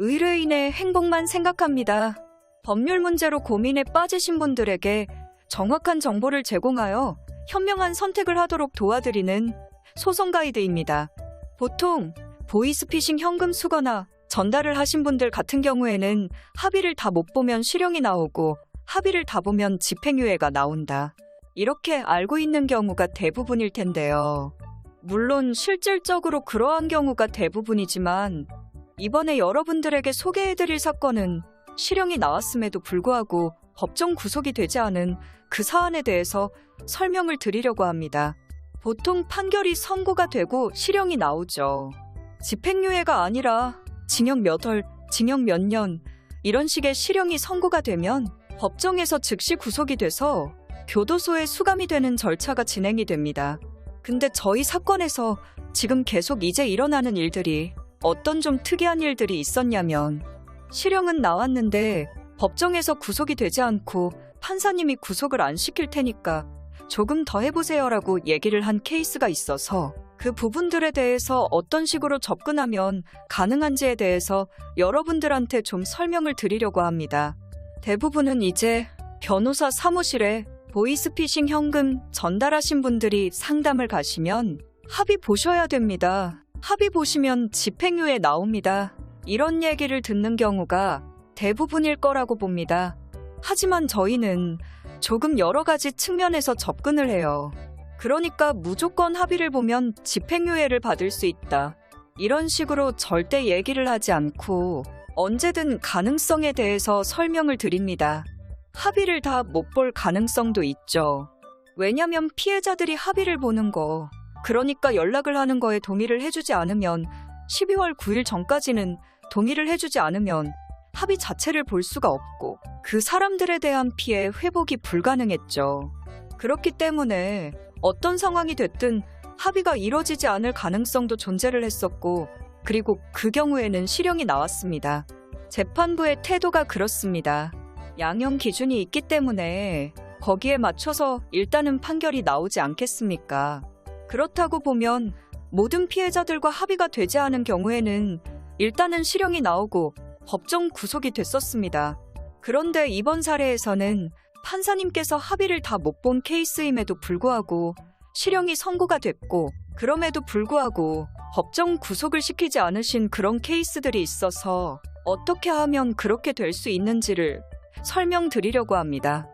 의뢰인의 행복만 생각합니다. 법률 문제로 고민에 빠지신 분들에게 정확한 정보를 제공하여 현명한 선택을 하도록 도와드리는 소송 가이드입니다. 보통 보이스피싱 현금 수거나 전달을 하신 분들 같은 경우에는 합의를 다 못 보면 실형이 나오고 합의를 다 보면 집행유예가 나온다. 이렇게 알고 있는 경우가 대부분일 텐데요. 물론 실질적으로 그러한 경우가 대부분이지만 이번에 여러분들에게 소개해드릴 사건은 실형이 나왔음에도 불구하고 법정 구속이 되지 않은 그 사안에 대해서 설명을 드리려고 합니다. 보통 판결이 선고가 되고 실형이 나오죠. 집행유예가 아니라 징역 몇 월, 징역 몇 년 이런 식의 실형이 선고가 되면 법정에서 즉시 구속이 돼서 교도소에 수감이 되는 절차가 진행이 됩니다. 근데 저희 사건에서 지금 계속 이제 일어나는 일들이 어떤 좀 특이한 일들이 있었냐면 실형은 나왔는데 법정에서 구속이 되지 않고 판사님이 구속을 안 시킬 테니까 조금 더 해보세요라고 얘기를 한 케이스가 있어서 그 부분들에 대해서 어떤 식으로 접근하면 가능한지에 대해서 여러분들한테 좀 설명을 드리려고 합니다. 대부분은 이제 변호사 사무실에 보이스피싱 현금 전달하신 분들이 상담을 가시면 합의 보셔야 됩니다. 합의 보시면 집행유예 나옵니다. 이런 얘기를 듣는 경우가 대부분일 거라고 봅니다. 하지만 저희는 조금 여러 가지 측면에서 접근을 해요. 그러니까 무조건 합의를 보면 집행유예를 받을 수 있다. 이런 식으로 절대 얘기를 하지 않고 언제든 가능성에 대해서 설명을 드립니다. 합의를 다 못 볼 가능성도 있죠. 왜냐면 피해자들이 합의를 보는 거, 그러니까 연락을 하는 거에 동의를 해주지 않으면 12월 9일 전까지는 동의를 해주지 않으면 합의 자체를 볼 수가 없고 그 사람들에 대한 피해 회복이 불가능했죠. 그렇기 때문에 어떤 상황이 됐든 합의가 이뤄지지 않을 가능성도 존재를 했었고 그리고 그 경우에는 실형이 나왔습니다. 재판부의 태도가 그렇습니다. 양형 기준이 있기 때문에 거기에 맞춰서 일단은 판결이 나오지 않겠습니까? 그렇다고 보면 모든 피해자들과 합의가 되지 않은 경우에는 일단은 실형이 나오고 법정 구속이 됐었습니다. 그런데 이번 사례에서는 판사님께서 합의를 다 못 본 케이스임에도 불구하고 실형이 선고가 됐고 그럼에도 불구하고 법정 구속을 시키지 않으신 그런 케이스들이 있어서 어떻게 하면 그렇게 될 수 있는지를 설명드리려고 합니다.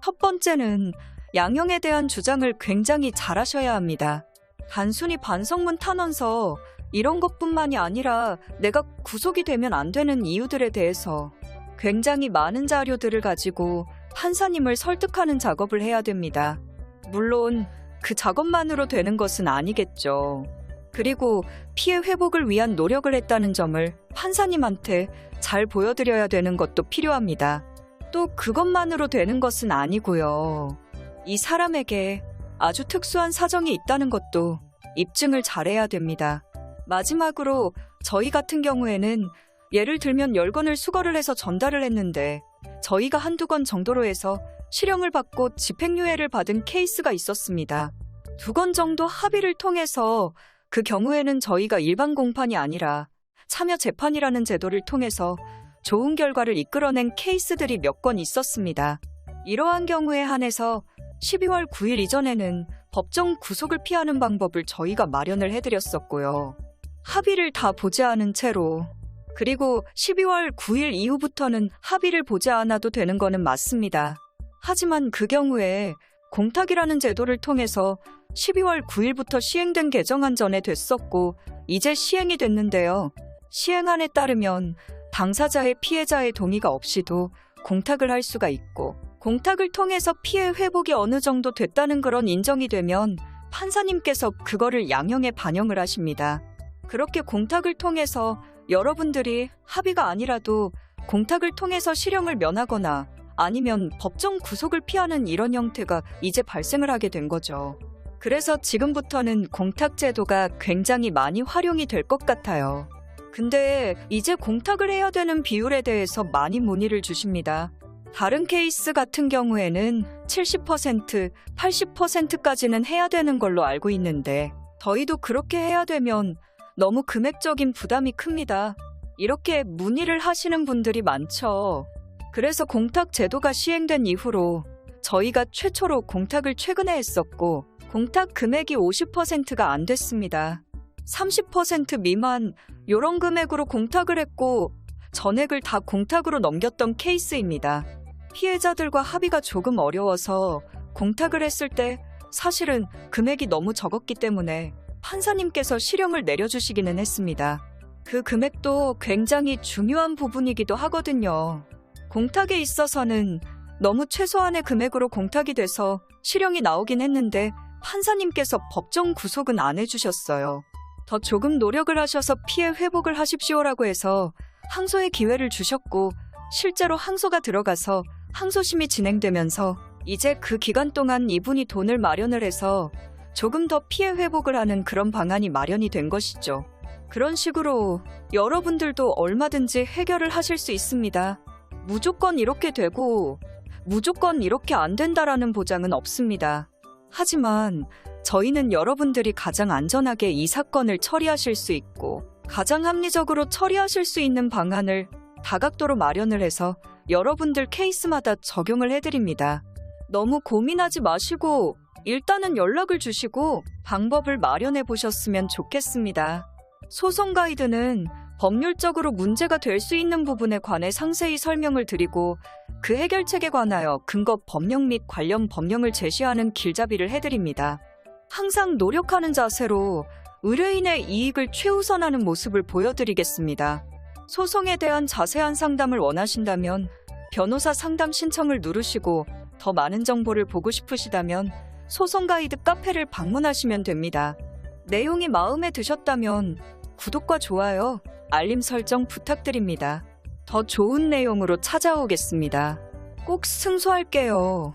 첫 번째는 양형에 대한 주장을 굉장히 잘하셔야 합니다. 단순히 반성문 탄원서 이런 것뿐만이 아니라 내가 구속이 되면 안 되는 이유들에 대해서 굉장히 많은 자료들을 가지고 판사님을 설득하는 작업을 해야 됩니다. 물론 그 작업만으로 되는 것은 아니겠죠. 그리고 피해 회복을 위한 노력을 했다는 점을 판사님한테 잘 보여드려야 되는 것도 필요합니다. 또 그것만으로 되는 것은 아니고요. 이 사람에게 아주 특수한 사정이 있다는 것도 입증을 잘해야 됩니다. 마지막으로 저희 같은 경우에는 예를 들면 10건을 수거를 해서 전달을 했는데 저희가 한두 건 정도로 해서 실형을 받고 집행유예를 받은 케이스가 있었습니다. 2건 정도 합의를 통해서 그 경우에는 저희가 일반 공판이 아니라 참여 재판이라는 제도를 통해서 좋은 결과를 이끌어낸 케이스들이 몇 건 있었습니다. 이러한 경우에 한해서 12월 9일 이전에는 법정 구속을 피하는 방법을 저희가 마련을 해드렸었고요. 합의를 다 보지 않은 채로 그리고 12월 9일 이후부터는 합의를 보지 않아도 되는 거는 맞습니다. 하지만 그 경우에 공탁이라는 제도를 통해서 12월 9일부터 시행된 개정안 전에 됐었고 이제 시행이 됐는데요. 시행안에 따르면 당사자의 피해자의 동의가 없이도 공탁을 할 수가 있고 공탁을 통해서 피해 회복이 어느 정도 됐다는 그런 인정이 되면 판사님께서 그거를 양형에 반영을 하십니다. 그렇게 공탁을 통해서 여러분들이 합의가 아니라도 공탁을 통해서 실형을 면하거나 아니면 법정 구속을 피하는 이런 형태가 이제 발생을 하게 된 거죠. 그래서 지금부터는 공탁 제도가 굉장히 많이 활용이 될 것 같아요. 근데 이제 공탁을 해야 되는 비율에 대해서 많이 문의를 주십니다. 다른 케이스 같은 경우에는 70%, 80%까지는 해야 되는 걸로 알고 있는데 저희도 그렇게 해야 되면 너무 금액적인 부담이 큽니다. 이렇게 문의를 하시는 분들이 많죠. 그래서 공탁 제도가 시행된 이후로 저희가 최초로 공탁을 최근에 했었고 공탁 금액이 50%가 안 됐습니다. 30% 미만 요런 금액으로 공탁을 했고 전액을 다 공탁으로 넘겼던 케이스입니다. 피해자들과 합의가 조금 어려워서 공탁을 했을 때 사실은 금액이 너무 적었기 때문에 판사님께서 실형을 내려주시기는 했습니다. 그 금액도 굉장히 중요한 부분이기도 하거든요. 공탁에 있어서는 너무 최소한의 금액으로 공탁이 돼서 실형이 나오긴 했는데 판사님께서 법정 구속은 안 해주셨어요. 더 조금 노력을 하셔서 피해 회복을 하십시오라고 해서 항소의 기회를 주셨고 실제로 항소가 들어가서 항소심이 진행되면서 이제 그 기간 동안 이분이 돈을 마련을 해서 조금 더 피해 회복을 하는 그런 방안이 마련이 된 것이죠. 그런 식으로 여러분들도 얼마든지 해결을 하실 수 있습니다. 무조건 이렇게 되고 무조건 이렇게 안 된다라는 보장은 없습니다. 하지만 저희는 여러분들이 가장 안전하게 이 사건을 처리하실 수 있고 가장 합리적으로 처리하실 수 있는 방안을 다각도로 마련을 해서 여러분들 케이스마다 적용을 해드립니다. 너무 고민하지 마시고 일단은 연락을 주시고 방법을 마련해 보셨으면 좋겠습니다. 소송 가이드는 법률적으로 문제가 될 수 있는 부분에 관해 상세히 설명을 드리고 그 해결책에 관하여 근거 법령 및 관련 법령을 제시하는 길잡이를 해드립니다. 항상 노력하는 자세로 의뢰인의 이익을 최우선하는 모습을 보여드리겠습니다. 소송에 대한 자세한 상담을 원하신다면 변호사 상담 신청을 누르시고 더 많은 정보를 보고 싶으시다면 소송 가이드 카페를 방문하시면 됩니다. 내용이 마음에 드셨다면 구독과 좋아요, 알림 설정 부탁드립니다. 더 좋은 내용으로 찾아오겠습니다. 꼭 승소할게요.